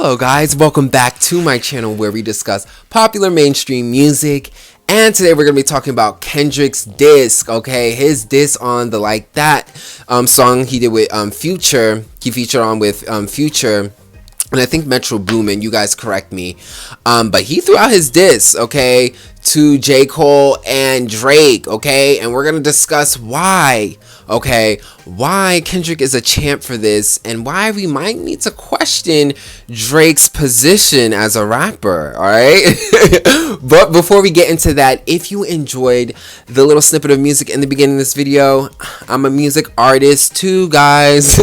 Hello guys, welcome back to my channel where we discuss popular mainstream music. And today we're going to be talking about Kendrick's disc, okay? His disc on the Like That song he did with Future. He featured on with Future. And I think Metro Boomin, you guys correct me. But he threw out his diss, okay, to J. Cole and Drake, okay? And we're going to discuss why, okay, why Kendrick is a champ for this and why we might need to question Drake's position as a rapper, all right? But before we get into that, if you enjoyed the little snippet of music in the beginning of this video, I'm a music artist too, guys.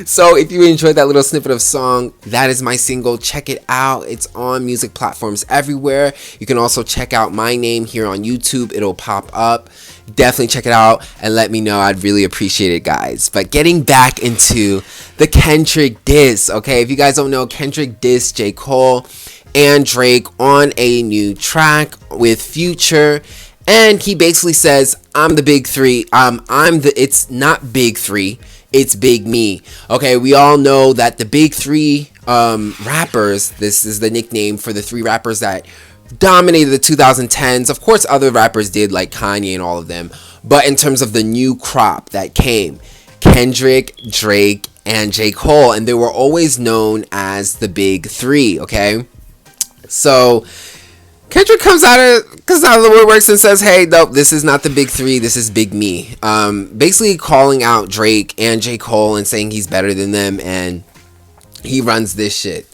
So if you enjoyed that little snippet of song, that is my single. Check it out. It's on music platforms everywhere. You can also check out my name here on YouTube. It'll pop up. Definitely check it out and let me know. I'd really appreciate it, guys. But getting back into the Kendrick diss, okay? If you guys don't know, Kendrick dissed J. Cole and Drake on a new track with Future. And he basically says, I'm the big three. It's not big three. It's big me. Okay, we all know that the big three rappers, this is the nickname for the three rappers that dominated the 2010s. Of course, other rappers did, like Kanye and all of them. But in terms of the new crop that came, Kendrick, Drake, and J. Cole. And they were always known as the big three, okay? So Kendrick comes out of the woodworks and says, hey, nope, this is not the big three, this is big me. Basically calling out Drake and J. Cole and saying he's better than them, and he runs this shit.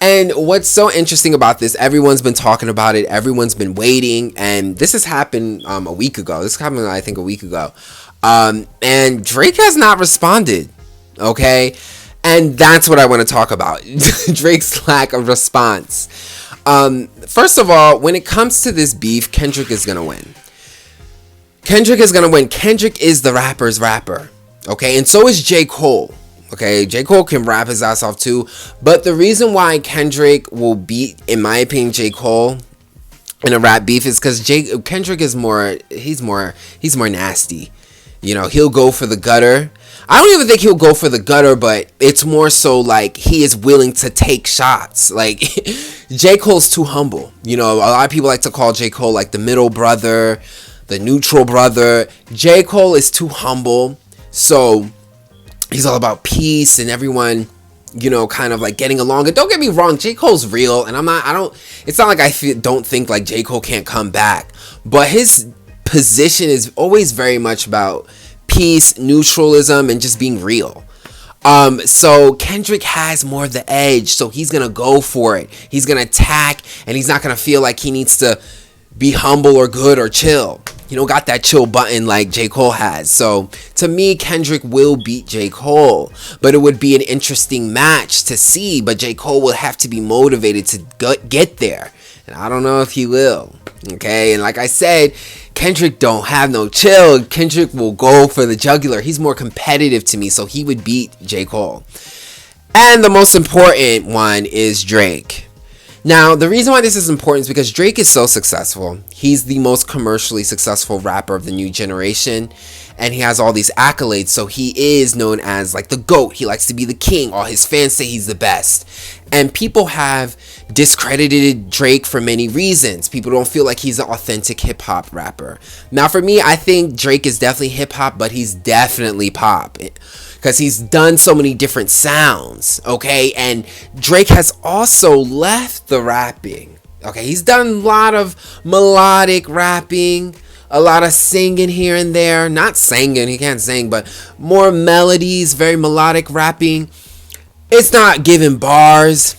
And what's so interesting about this, everyone's been talking about it, everyone's been waiting, and this has happened a week ago. This happened, I think, a week ago. And Drake has not responded, okay? And that's what I want to talk about, Drake's lack of response. First of all, when it comes to this beef, Kendrick is going to win. Kendrick is going to win. Kendrick is the rapper's rapper, okay? And so is J. Cole, okay? J. Cole can rap his ass off too. But the reason why Kendrick will beat, in my opinion, J. Cole in a rap beef is because Kendrick is he's more nasty. You know, he'll go for the gutter. I don't even think he'll go for the gutter, but it's more so like he is willing to take shots. Like, J. Cole's too humble. You know, a lot of people like to call J. Cole like the middle brother, the neutral brother. J. Cole is too humble. So he's all about peace and everyone, you know, kind of like getting along. And don't get me wrong, J. Cole's real. And it's not like don't think like J. Cole can't come back. But his position is always very much about peace, neutralism, and just being real. So Kendrick has more of the edge, so he's gonna go for it. He's gonna attack, and he's not gonna feel like he needs to be humble or good or chill. He don't got that chill button like J. Cole has. So to me, Kendrick will beat J. Cole, but it would be an interesting match to see. But J. Cole will have to be motivated to get there, and I don't know if he will. Okay, and like I said, Kendrick don't have no chill. Kendrick will go for the jugular. He's more competitive to me, so he would beat J. Cole. And the most important one is Drake. Now, the reason why this is important is because Drake is so successful. He's the most commercially successful rapper of the new generation, and he has all these accolades, so he is known as like the GOAT. He likes to be the king. All his fans say he's the best. And people have discredited Drake for many reasons. People don't feel like he's an authentic hip-hop rapper. Now, for me, I think Drake is definitely hip-hop, but he's definitely pop, because he's done so many different sounds, okay? And Drake has also left the rapping, okay? He's done a lot of melodic rapping, a lot of singing here and there. Not singing, he can't sing, but more melodies, very melodic rapping. It's not giving bars.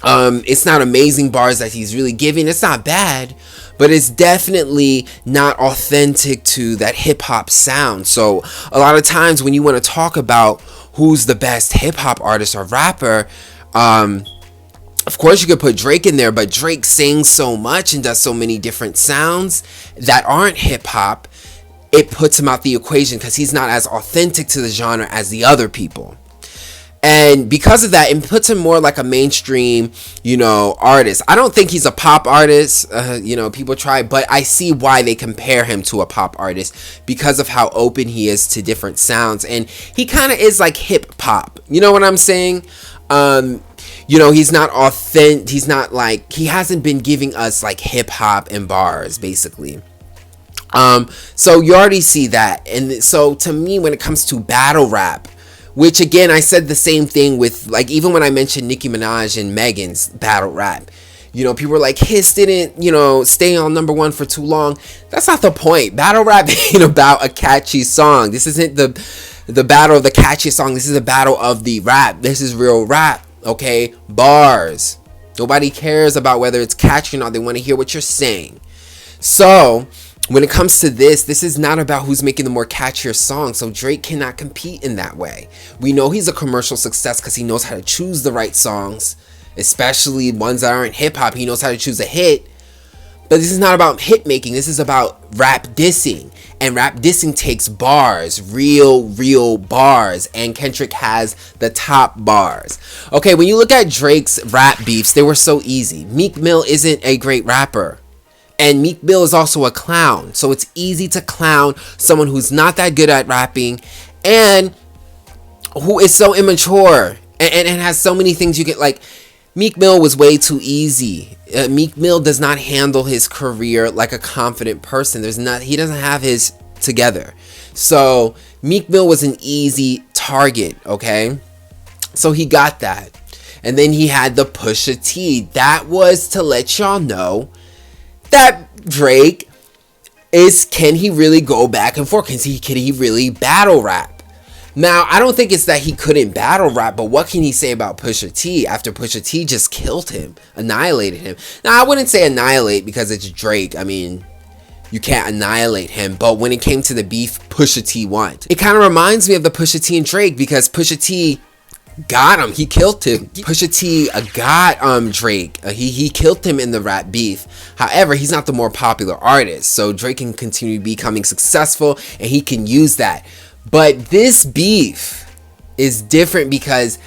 It's not amazing bars that he's really giving. It's not bad, but it's definitely not authentic to that hip-hop sound. So a lot of times when you want to talk about who's the best hip-hop artist or rapper, of course you could put Drake in there, but Drake sings so much and does so many different sounds that aren't hip-hop. It puts him out the equation because he's not as authentic to the genre as the other people. And because of that, it puts him more like a mainstream, you know, artist. I don't think he's a pop artist. You know, people try, but I see why they compare him to a pop artist because of how open he is to different sounds. And he kind of is like hip hop. You know what I'm saying? You know, he's not authentic. He's not like, he hasn't been giving us like hip hop and bars, basically. So you already see that. And so to me, when it comes to battle rap, which again, I said the same thing with, like, even when I mentioned Nicki Minaj and Megan's battle rap, you know, people were like, his didn't, you know, stay on #1 for too long. That's not the point. Battle rap ain't about a catchy song. This isn't the battle of the catchiest song. This is the battle of the rap. This is real rap, okay? Bars. Nobody cares about whether it's catchy or not. They want to hear what you're saying. So when it comes to this is not about who's making the more catchier song. So Drake cannot compete in that way. We know he's a commercial success because he knows how to choose the right songs, especially ones that aren't hip hop. He knows how to choose a hit. But this is not about hit making. This is about rap dissing. And rap dissing takes bars, real bars. And Kendrick has the top bars. Okay, when you look at Drake's rap beefs, they were so easy. Meek Mill isn't a great rapper. And Meek Mill is also a clown. So it's easy to clown someone who's not that good at rapping and who is so immature and has so many things you get. Like, Meek Mill was way too easy. Meek Mill does not handle his career like a confident person. He doesn't have his together. So Meek Mill was an easy target, okay? So he got that. And then he had the Pusha T. That was to let y'all know that Drake can he really go back and forth? Can he really battle rap? Now, I don't think it's that he couldn't battle rap, but what can he say about Pusha T after Pusha T just killed him, annihilated him? Now, I wouldn't say annihilate because it's Drake. I mean, you can't annihilate him, but when it came to the beef, Pusha T won. It kind of reminds me of the Pusha T and Drake because Pusha T got him. He killed him. Pusha T got Drake. He killed him in the rap beef. However, he's not the more popular artist. So Drake can continue becoming successful and he can use that. But this beef is different because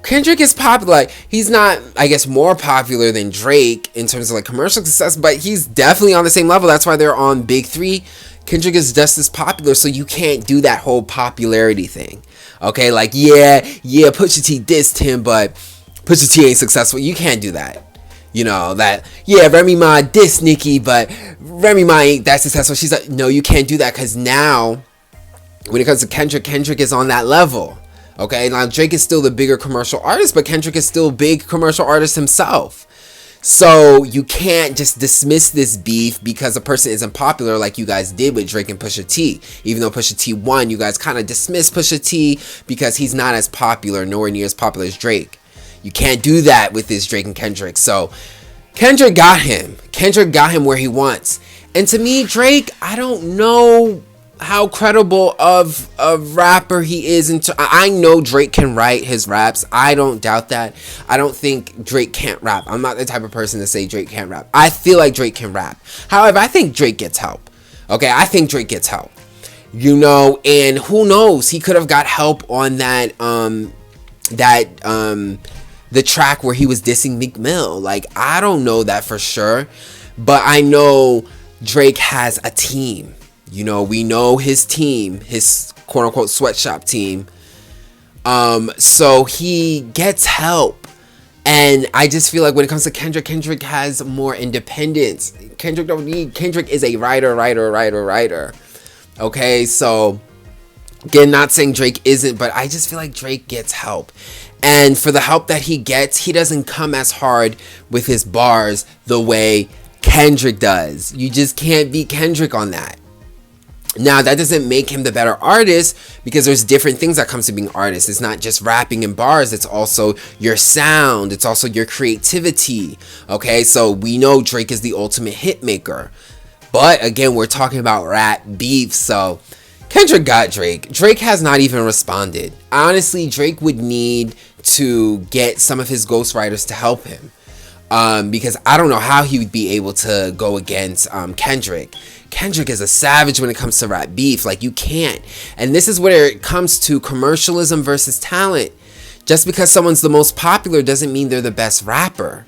Kendrick is popular. Like, he's not, I guess, more popular than Drake in terms of like commercial success, but he's definitely on the same level. That's why they're on Big Three. Kendrick is just as popular, so you can't do that whole popularity thing. Okay, like, yeah, Pusha T dissed him, but Pusha T ain't successful. You can't do that. You know, that, yeah, Remy Ma dissed Nicki, but Remy Ma ain't that successful. She's like, no, you can't do that because now, when it comes to Kendrick is on that level. Okay, now Drake is still the bigger commercial artist, but Kendrick is still a big commercial artist himself. So you can't just dismiss this beef because a person isn't popular like you guys did with Drake and Pusha T. Even though Pusha T won, you guys kind of dismissed Pusha T because he's not as popular, nowhere near as popular as Drake. You can't do that with this Drake and Kendrick. So Kendrick got him. Kendrick got him where he wants. And to me, Drake, I don't know how credible of a rapper he is. I know Drake can write his raps. I don't doubt that. I don't think Drake can't rap. I'm not the type of person to say Drake can't rap. I feel like Drake can rap. However, I think Drake gets help. Okay, I think Drake gets help. You know, and who knows? He could have got help on that the track where he was dissing Meek Mill. Like, I don't know that for sure, but I know Drake has a team. You know, we know his team, his quote-unquote sweatshop team. So he gets help. And I just feel like when it comes to Kendrick has more independence. Kendrick is a writer. Okay, so again, not saying Drake isn't, but I just feel like Drake gets help. And for the help that he gets, he doesn't come as hard with his bars the way Kendrick does. You just can't beat Kendrick on that. Now, that doesn't make him the better artist because there's different things that comes to being artist. It's not just rapping and bars. It's also your sound. It's also your creativity. Okay, so we know Drake is the ultimate hit maker. But again, we're talking about rap beef. So Kendrick got Drake. Drake has not even responded. Honestly, Drake would need to get some of his ghostwriters to help him. Because I don't know how he would be able to go against Kendrick. Kendrick is a savage when it comes to rap beef. Like, you can't. And this is where it comes to commercialism versus talent. Just because someone's the most popular doesn't mean they're the best rapper.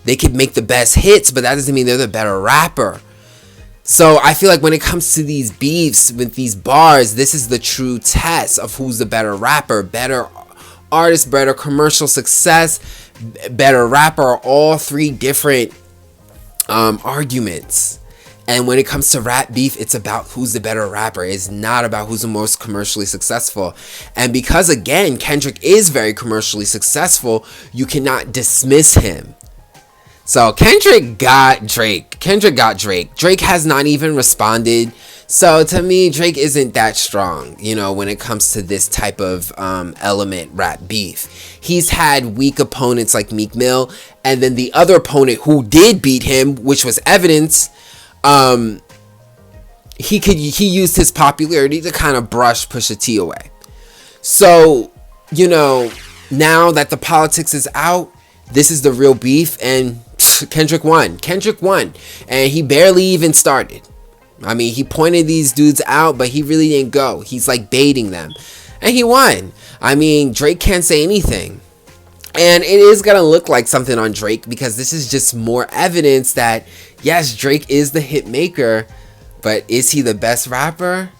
They could make the best hits, but that doesn't mean they're the better rapper. So I feel like when it comes to these beefs with these bars, this is the true test of who's the better rapper, better artist, better commercial success, better rapper are all three different arguments. And when it comes to rap beef, it's about who's the better rapper. It's not about who's the most commercially successful. And because, again, Kendrick is very commercially successful, you cannot dismiss him. So Kendrick got Drake. Drake has not even responded. So to me, Drake isn't that strong, when it comes to this type of element, rap beef. He's had weak opponents like Meek Mill. And then the other opponent who did beat him, which was Evidence, he used his popularity to kind of brush Pusha T away. So, now that the politics is out, this is the real beef, and Kendrick won. And he barely even started. I mean, he pointed these dudes out, but he really didn't go. He's like baiting them. And he won. I mean, Drake can't say anything. And it is going to look like something on Drake, because this is just more evidence that, yes, Drake is the hit maker, but is he the best rapper?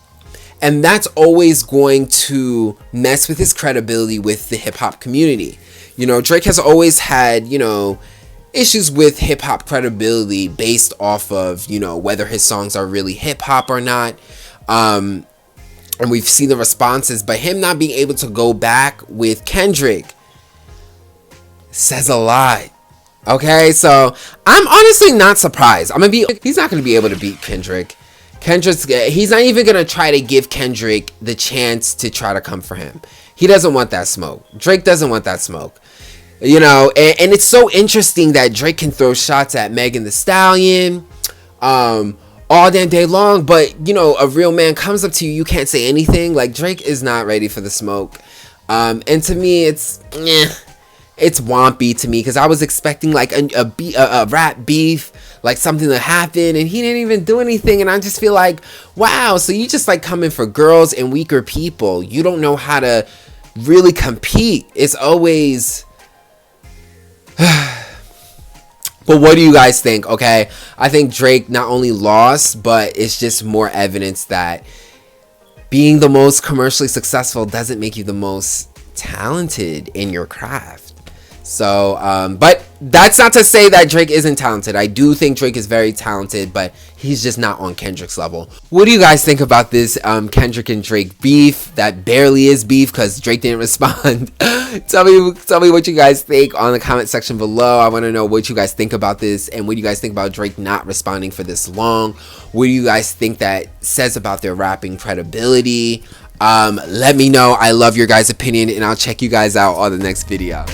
And that's always going to mess with his credibility with the hip hop community. Drake has always had, issues with hip hop credibility based off of, whether his songs are really hip hop or not. And we've seen the responses, but him not being able to go back with Kendrick says a lot. Okay, so I'm honestly not surprised. He's not going to be able to beat Kendrick. He's not even going to try to give Kendrick the chance to try to come for him. He doesn't want that smoke. Drake doesn't want that smoke. And it's so interesting that Drake can throw shots at Megan Thee Stallion all damn day long, but a real man comes up to you, you can't say anything. Like, Drake is not ready for the smoke. And to me, it's wompy to me, because I was expecting like a rap beef, like something to happen, and he didn't even do anything. And I just feel like, wow, so you just like coming for girls and weaker people. You don't know how to really compete. It's always but what do you guys think? Okay, I think Drake not only lost, but it's just more evidence that being the most commercially successful doesn't make you the most talented in your craft. So, but that's not to say that Drake isn't talented. I do think Drake is very talented, but he's just not on Kendrick's level. What do you guys think about this Kendrick and Drake beef that barely is beef because Drake didn't respond? Tell me what you guys think on the comment section below. I want to know what you guys think about this, and what do you guys think about Drake not responding for this long? What do you guys think that says about their rapping credibility? Let me know. I love your guys' opinion, and I'll check you guys out on the next video.